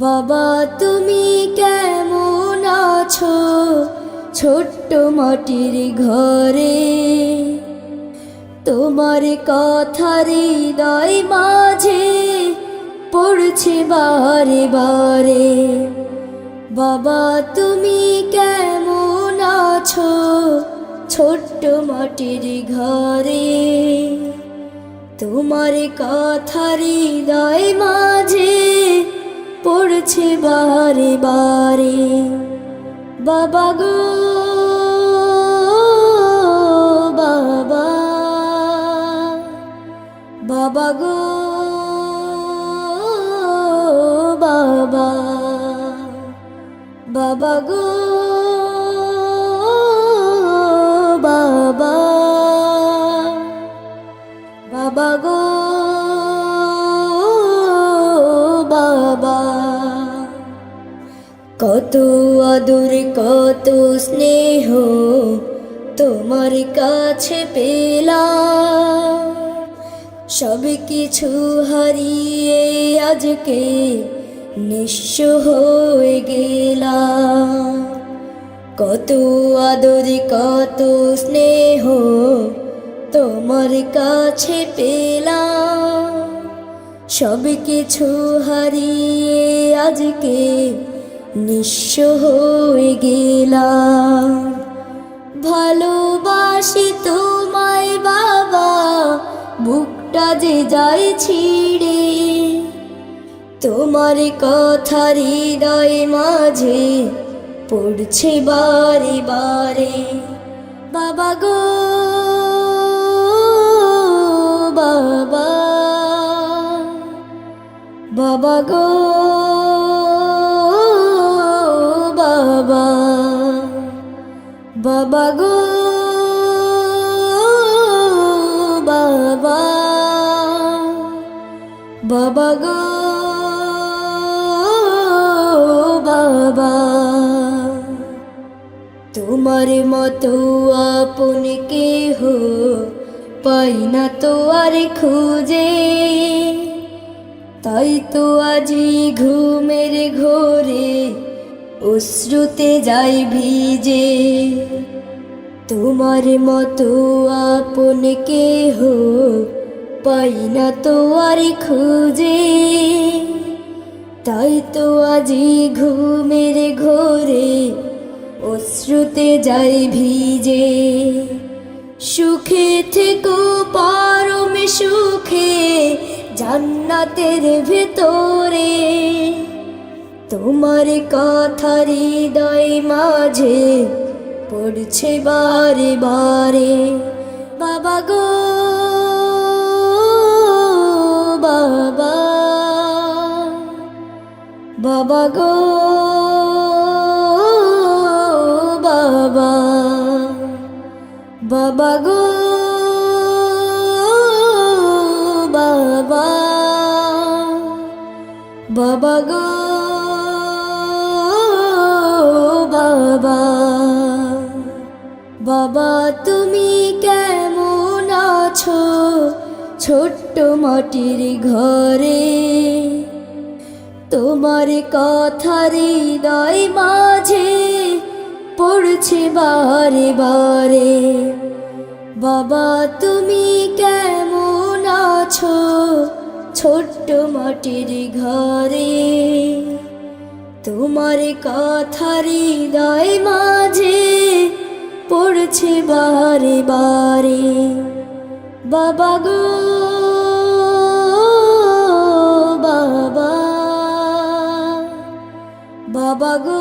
বাবা তুমি কেমন আছো ছোট্ট মাটির ঘরে। তোমার কথা হৃদয় মাঝে পড়ছে বারে বারে। বাবা তুমি কেমন আছো ছোট্ট মাটির ঘরে। তোমার কথা হৃদয় মাঝে পড়ছে বারে বারে। বাবা গো বাবা, বাবা গো বাবা, বাবা গো বাবা, বাবা গো বাবা। কত আদর কত স্নেহ তোমার কাছে পেলাম, সব কিছু হারিয়ে আজকে নিঃস্ব হয়ে গেলাম। কত আদর কত স্নেহ তোমার কাছে পেলাম, সব কিছু হারিয়ে আজকে নিঃস্ব হয়ে গেলাম। ভালোবাসি তোমায় বাবা, বুকটা যে যায় ছিঁড়ে। তোমার কথা হৃদয় মাঝে পড়ছে বারে বারে। বাবা গো বাবা, বাবা গো বাবা, বাবা গো বাবা, বাবা গো বাবা। তোমার মতো আপন কেহ পাই না তো আর খুঁজে, তাই তো আজি ঘুমের ঘোরে অশ্রুতে যাই ভিজে। তোমার মতো আপন কেহ পাই না তো আর খুঁজে, তাই তো আজি ঘুমের ঘোরে অশ্রুতে যাই ভিজে। সুখে থেকো পরম সুখে জান্নাতের ভেতরে। তোমার কথা হৃদয় মাঝে পড়ছে বারে বারে। বাবা গো বাবা, বাবা গো বাবা, বাবা গো বাবা, বাবা গো বাবা। বাবা তুমি কেমন আছো ছোট্ট মাটির ঘরে। তোমার কথা হৃদয় মাঝে পড়ছে বারে বারে। বাবা তুমি কেমন আছো ছোট্ট মাটির ঘরে। তোমার কথা হৃদয় মাঝে পড়ছে বারে বারে। বাবা গো বাবা, বাবা গো